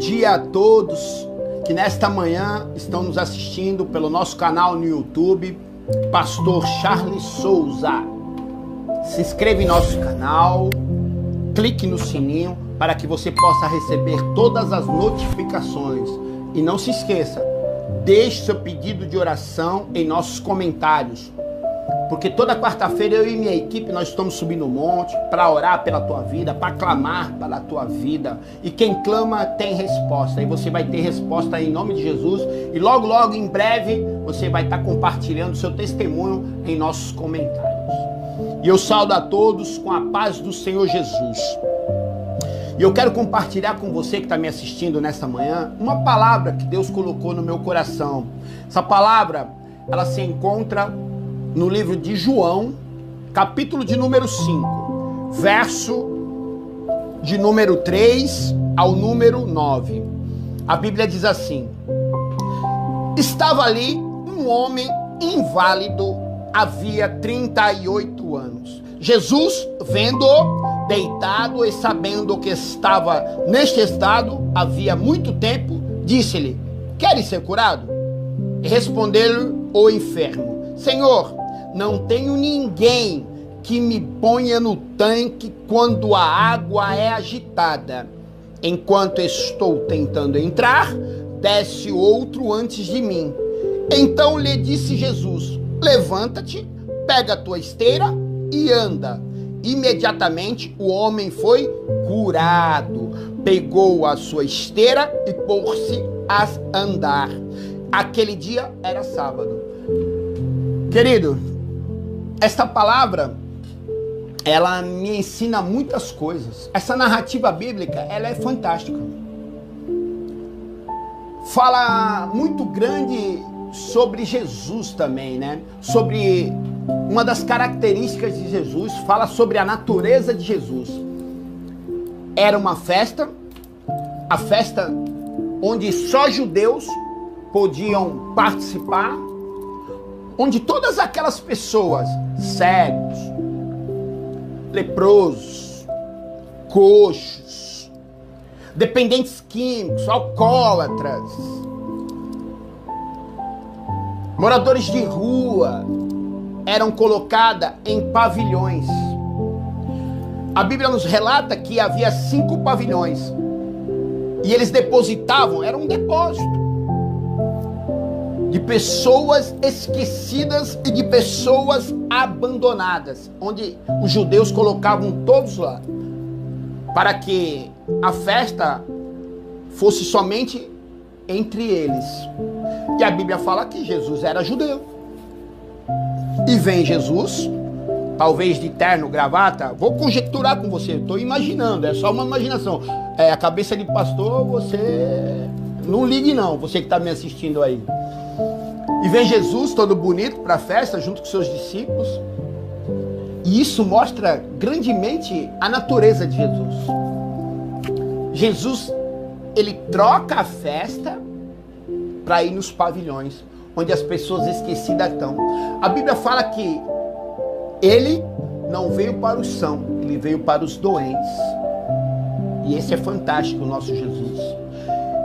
dia a todos que nesta manhã estão nos assistindo pelo nosso canal no YouTube, Pastor Charles Souza. Se inscreva em nosso canal, clique no sininho para que você possa receber todas as notificações. E não se esqueça, deixe seu pedido de oração em nossos comentários. Porque toda quarta-feira eu e minha equipe, nós estamos subindo o monte para orar pela tua vida, para clamar pela tua vida. E quem clama tem resposta. E você vai ter resposta em nome de Jesus. E logo, logo, em breve, você vai estar compartilhando seu testemunho em nossos comentários. E eu saúdo a todos com a paz do Senhor Jesus. E eu quero compartilhar com você que está me assistindo nesta manhã uma palavra que Deus colocou no meu coração. Essa palavra, ela se encontra no livro de João, capítulo de número 5, verso de número 3 ao número 9. A Bíblia diz assim: estava ali um homem inválido, havia 38 anos. Jesus, vendo-o deitado e sabendo que estava neste estado havia muito tempo, disse-lhe: queres ser curado? E respondeu-lhe o enfermo: Senhor, não tenho ninguém que me ponha no tanque quando a água é agitada. Enquanto estou tentando entrar, desce outro antes de mim. Então lhe disse Jesus: levanta-te, pega a tua esteira e anda. Imediatamente o homem foi curado, pegou a sua esteira e pôs-se a andar. Aquele dia era sábado. Querido, esta palavra, ela me ensina muitas coisas. Essa narrativa bíblica, ela é fantástica. Fala muito grande sobre Jesus também, né? Sobre uma das características de Jesus, fala sobre a natureza de Jesus. Era uma festa, a festa onde só judeus podiam participar, onde todas aquelas pessoas, cegos, leprosos, coxos, dependentes químicos, alcoólatras, moradores de rua, eram colocadas em pavilhões. A Bíblia nos relata que havia 5 pavilhões e eles depositavam, era um depósito de pessoas esquecidas e de pessoas abandonadas, onde os judeus colocavam todos lá, para que a festa fosse somente entre eles. E a Bíblia fala que Jesus era judeu. E vem Jesus, talvez de terno, gravata, vou conjecturar com você, estou imaginando, é só uma imaginação. A cabeça de pastor, você não ligue não, você que está me assistindo aí. E vem Jesus todo bonito para a festa, junto com seus discípulos. E isso mostra grandemente a natureza de Jesus. Jesus, ele troca a festa para ir nos pavilhões, onde as pessoas esquecidas estão. A Bíblia fala que ele não veio para os sãos, ele veio para os doentes. E esse é fantástico, o nosso Jesus.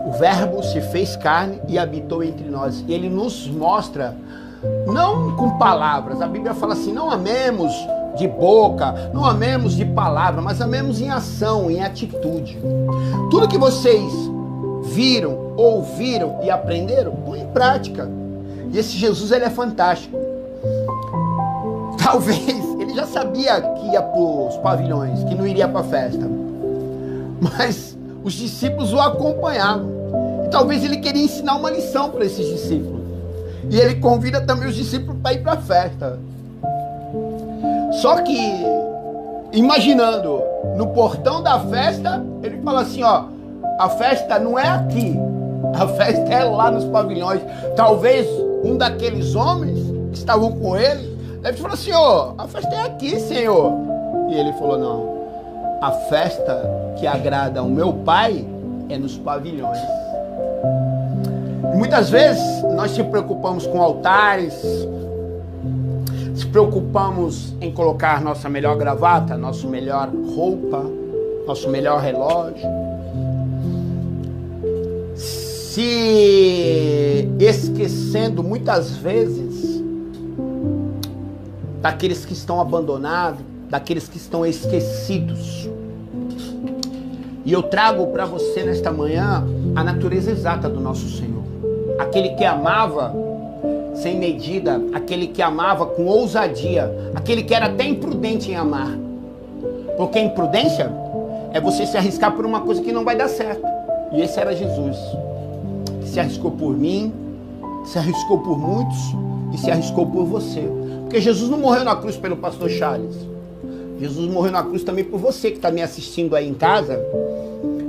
O Verbo se fez carne e habitou entre nós. E ele nos mostra, não com palavras, a Bíblia fala assim: não amemos de boca, não amemos de palavra, mas amemos em ação, em atitude. Tudo que vocês viram, ouviram e aprenderam, põe em prática. E esse Jesus, ele é fantástico. Talvez ele já sabia que ia para os pavilhões, que não iria para a festa, mas os discípulos o acompanhavam. E talvez ele queria ensinar uma lição para esses discípulos. E ele convida também os discípulos para ir para a festa. Só que, imaginando, no portão da festa, ele fala assim, ó, a festa não é aqui, a festa é lá nos pavilhões. Talvez um daqueles homens que estavam com ele deve falar assim, ó, a festa é aqui, Senhor. E ele falou, não, a festa que agrada ao meu Pai é nos pavilhões. E muitas vezes nós se preocupamos com altares, se preocupamos em colocar nossa melhor gravata, nossa melhor roupa, nosso melhor relógio. se esquecendo muitas vezes daqueles que estão abandonados, daqueles que estão esquecidos. E eu trago para você nesta manhã a natureza exata do nosso Senhor. Aquele que amava sem medida, aquele que amava com ousadia, aquele que era até imprudente em amar. Porque imprudência é você se arriscar por uma coisa que não vai dar certo. E esse era Jesus. Que se arriscou por mim, se arriscou por muitos e se arriscou por você. Porque Jesus não morreu na cruz pelo pastor Charles. Jesus morreu na cruz também por você que está me assistindo aí em casa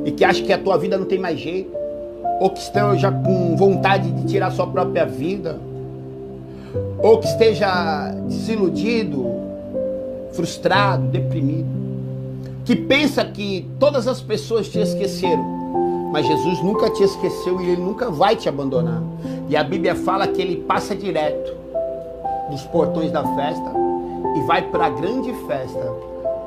e que acha que a tua vida não tem mais jeito, ou que esteja com vontade de tirar a sua própria vida, ou que esteja desiludido, frustrado, deprimido, que pensa que todas as pessoas te esqueceram, mas Jesus nunca te esqueceu e Ele nunca vai te abandonar. E a Bíblia fala que Ele passa direto dos portões da festa e vai para a grande festa,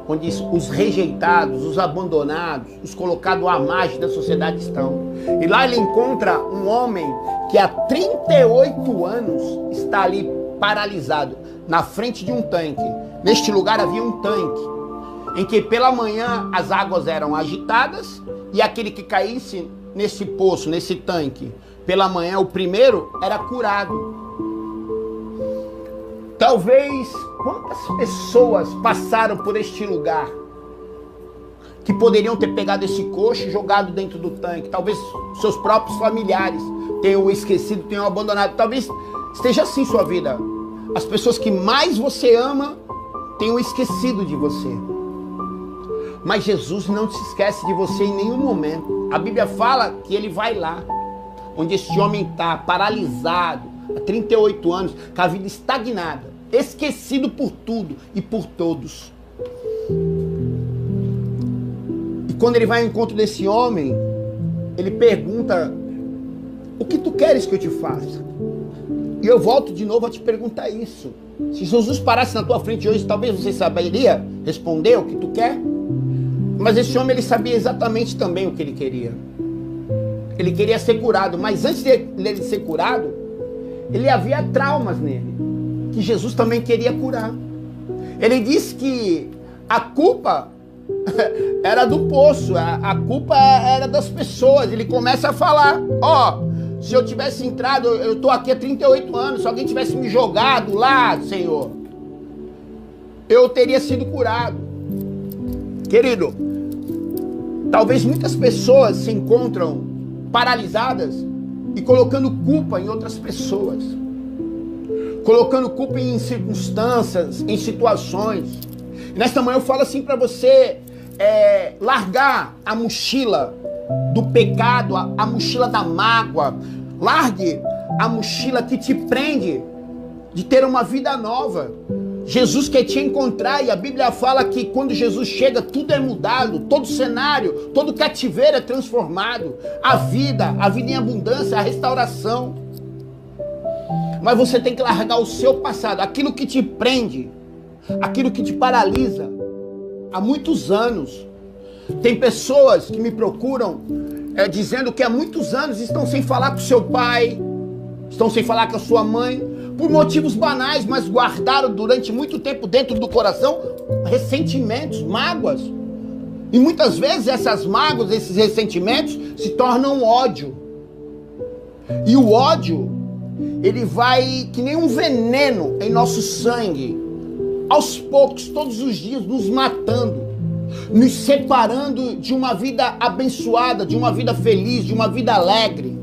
onde os rejeitados, os abandonados, os colocados à margem da sociedade estão. E lá ele encontra um homem que há 38 anos está ali paralisado, na frente de um tanque. Neste lugar havia um tanque, em que pela manhã as águas eram agitadas, e aquele que caísse nesse poço, nesse tanque, pela manhã, o primeiro era curado. Talvez, quantas pessoas passaram por este lugar que poderiam ter pegado esse coxo e jogado dentro do tanque? Talvez seus próprios familiares tenham esquecido, tenham abandonado. Talvez esteja assim sua vida. As pessoas que mais você ama tenham esquecido de você. Mas Jesus não se esquece de você em nenhum momento. A Bíblia fala que Ele vai lá, onde este homem está, paralisado, há 38 anos, com a vida estagnada, esquecido por tudo e por todos. E quando ele vai ao encontro desse homem, ele pergunta: o que tu queres que eu te faça? E eu volto de novo a te perguntar isso. Se Jesus parasse na tua frente hoje, talvez você saberia responder o que tu quer? Mas esse homem, ele sabia exatamente também o que ele queria. Ele queria ser curado, mas antes dele ser curado, ele havia traumas nele, que Jesus também queria curar. Ele disse que a culpa era do poço, a culpa era das pessoas. Ele começa a falar: se eu tivesse entrado, eu estou aqui há 38 anos, se alguém tivesse me jogado lá, Senhor, eu teria sido curado. Querido, talvez muitas pessoas se encontram paralisadas e colocando culpa em outras pessoas, colocando culpa em circunstâncias, em situações. E nesta manhã eu falo assim para você, largar a mochila do pecado, a mochila da mágoa. Largue a mochila que te prende de ter uma vida nova. Jesus quer te encontrar, e a Bíblia fala que quando Jesus chega, tudo é mudado, todo cenário, todo cativeiro é transformado. A vida em abundância, a restauração. Mas você tem que largar o seu passado, aquilo que te prende, aquilo que te paralisa há muitos anos. Tem pessoas que me procuram dizendo que há muitos anos estão sem falar com seu pai, estão sem falar com a sua mãe, por motivos banais, mas guardaram durante muito tempo dentro do coração ressentimentos, mágoas. E muitas vezes essas mágoas, esses ressentimentos se tornam ódio. E o ódio, ele vai que nem um veneno em nosso sangue, aos poucos, todos os dias, nos matando, nos separando de uma vida abençoada, de uma vida feliz, de uma vida alegre.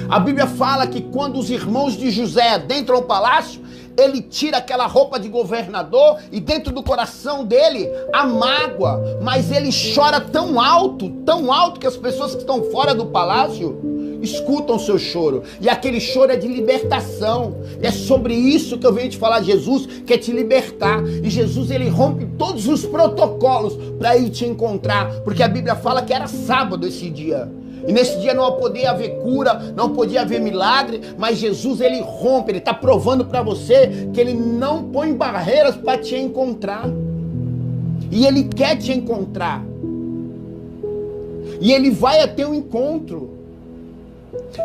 A Bíblia fala que quando os irmãos de José adentram ao palácio, ele tira aquela roupa de governador e dentro do coração dele a mágoa, mas ele chora tão alto que as pessoas que estão fora do palácio escutam o seu choro. E aquele choro é de libertação. É sobre isso que eu venho te falar. Jesus quer te libertar. E Jesus, ele rompe todos os protocolos para ir te encontrar, porque a Bíblia fala que era sábado esse dia. E nesse dia não podia haver cura, não podia haver milagre, mas Jesus, ele rompe, ele está provando para você que ele não põe barreiras para te encontrar. E ele quer te encontrar. E ele vai até o encontro.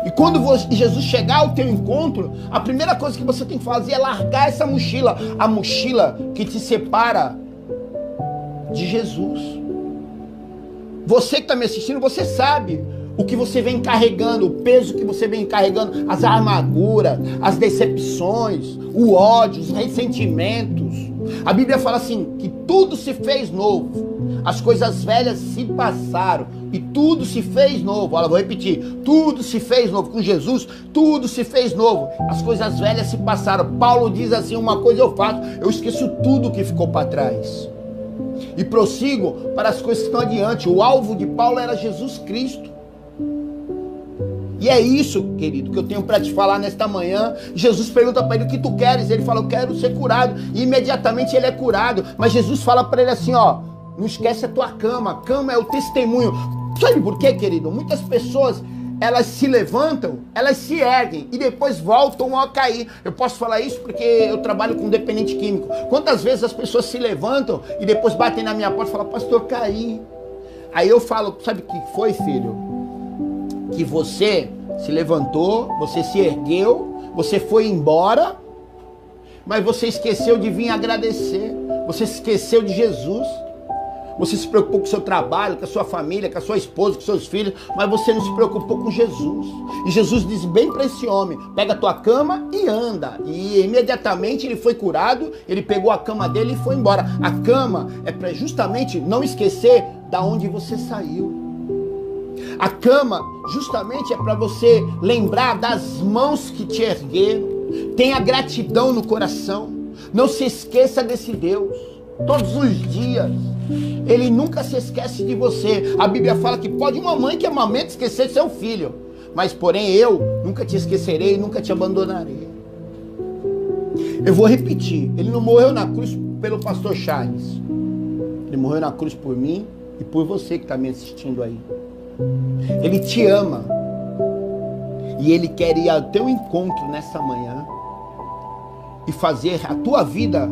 E quando Jesus chegar ao teu encontro, a primeira coisa que você tem que fazer é largar essa mochila. A mochila que te separa de Jesus. Você que está me assistindo, você sabe o que você vem carregando, o peso que você vem carregando, as amarguras, as decepções, o ódio, os ressentimentos. A Bíblia fala assim, que tudo se fez novo. As coisas velhas se passaram e tudo se fez novo. Olha, vou repetir. Tudo se fez novo. Com Jesus, tudo se fez novo. As coisas velhas se passaram. Paulo diz assim, uma coisa eu faço, eu esqueço tudo que ficou para trás. E prossigo para as coisas que estão adiante. O alvo de Paulo era Jesus Cristo. E é isso, querido, que eu tenho para te falar nesta manhã. Jesus pergunta para ele, o que tu queres? Ele fala, eu quero ser curado. E imediatamente ele é curado. Mas Jesus fala para ele assim, ó, não esquece a tua cama. A cama é o testemunho. Sabe por quê, querido? Muitas pessoas, elas se levantam, elas se erguem e depois voltam a cair. Eu posso falar isso porque eu trabalho com dependente químico. Quantas vezes as pessoas se levantam e depois batem na minha porta e falam, pastor, caí. Aí eu falo, sabe o que foi, filho? Que você se levantou, você se ergueu, você foi embora, mas você esqueceu de vir agradecer, você esqueceu de Jesus, você se preocupou com o seu trabalho, com a sua família, com a sua esposa, com seus filhos, mas você não se preocupou com Jesus. E Jesus disse bem para esse homem, pega a tua cama e anda. E imediatamente ele foi curado, ele pegou a cama dele e foi embora. A cama é para justamente não esquecer da onde você saiu. A cama justamente é para você lembrar das mãos que te ergueram. Tenha gratidão no coração. Não se esqueça desse Deus. Todos os dias. Ele nunca se esquece de você. A Bíblia fala que pode uma mãe que amamenta esquecer de seu filho. Mas porém eu nunca te esquecerei, nunca te abandonarei. Eu vou repetir. Ele não morreu na cruz pelo pastor Charles. Ele morreu na cruz por mim e por você que está me assistindo aí. Ele te ama e Ele quer ir ao teu encontro nessa manhã e fazer a tua vida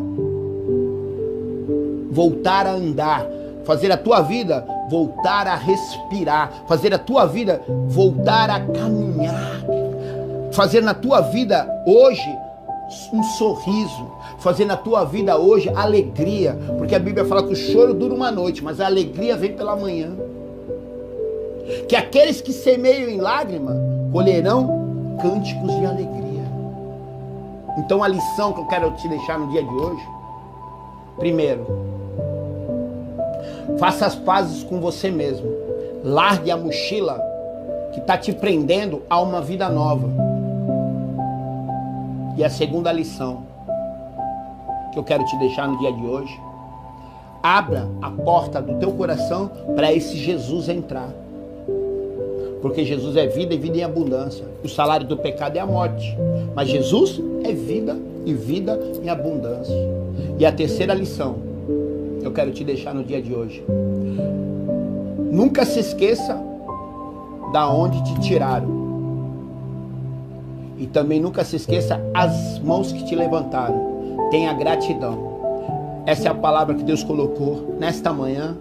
voltar a andar, fazer a tua vida voltar a respirar, fazer a tua vida voltar a caminhar, fazer na tua vida hoje um sorriso, fazer na tua vida hoje alegria, porque a Bíblia fala que o choro dura uma noite, mas a alegria vem pela manhã. Que aqueles que semeiam em lágrima colherão cânticos de alegria. Então a lição que eu quero te deixar no dia de hoje, primeiro, faça as pazes com você mesmo. Largue a mochila que está te prendendo a uma vida nova. E a segunda lição que eu quero te deixar no dia de hoje, abra a porta do teu coração para esse Jesus entrar. Porque Jesus é vida e vida em abundância. O salário do pecado é a morte. Mas Jesus é vida e vida em abundância. E a terceira lição que eu quero te deixar no dia de hoje. Nunca se esqueça da onde te tiraram. E também nunca se esqueça as mãos que te levantaram. Tenha gratidão. Essa é a palavra que Deus colocou nesta manhã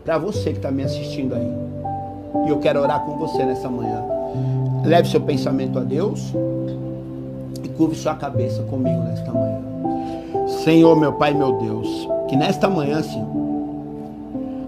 para você que está me assistindo aí. E eu quero orar com você nessa manhã. Leve seu pensamento a Deus e curve sua cabeça comigo nesta manhã. Senhor, meu Pai, meu Deus, que nesta manhã, Senhor,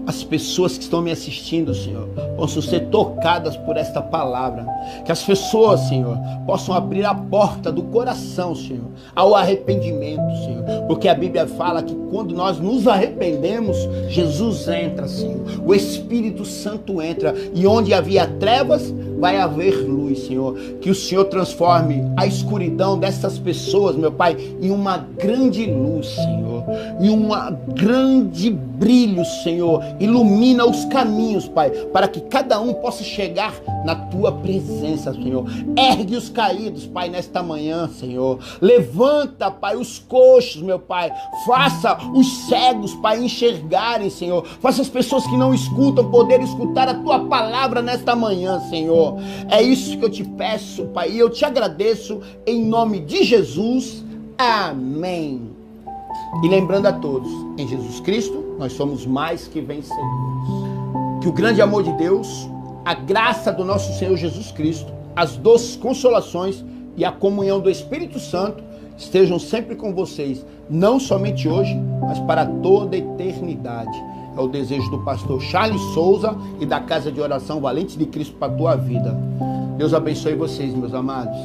as pessoas que estão me assistindo, Senhor, possam ser tocadas por esta palavra. Que as pessoas, Senhor, possam abrir a porta do coração, Senhor, ao arrependimento, Senhor. Porque a Bíblia fala que quando nós nos arrependemos, Jesus entra, Senhor. O Espírito Santo entra. E onde havia trevas, vai haver luz, Senhor. Que o Senhor transforme a escuridão dessas pessoas, meu Pai, em uma grande luz, Senhor. Em um grande brilho, Senhor. Ilumina os caminhos, Pai, para que cada um possa chegar na Tua presença, Senhor. Ergue os caídos, Pai, nesta manhã, Senhor. Levanta, Pai, os coxos, meu Pai. Faça os cegos, Pai, enxergarem, Senhor. Faça as pessoas que não escutam poderem escutar a Tua palavra nesta manhã, Senhor. É isso que eu te peço, Pai, e eu te agradeço em nome de Jesus. Amém. E lembrando a todos, em Jesus Cristo, nós somos mais que vencedores. Que o grande amor de Deus, a graça do nosso Senhor Jesus Cristo as doces consolações e a comunhão do Espírito Santo estejam sempre com vocês, não somente hoje, mas para toda a eternidade. É o desejo do pastor Charles Souza e da Casa de Oração Valentes de Cristo para a tua vida. Deus abençoe vocês, meus amados.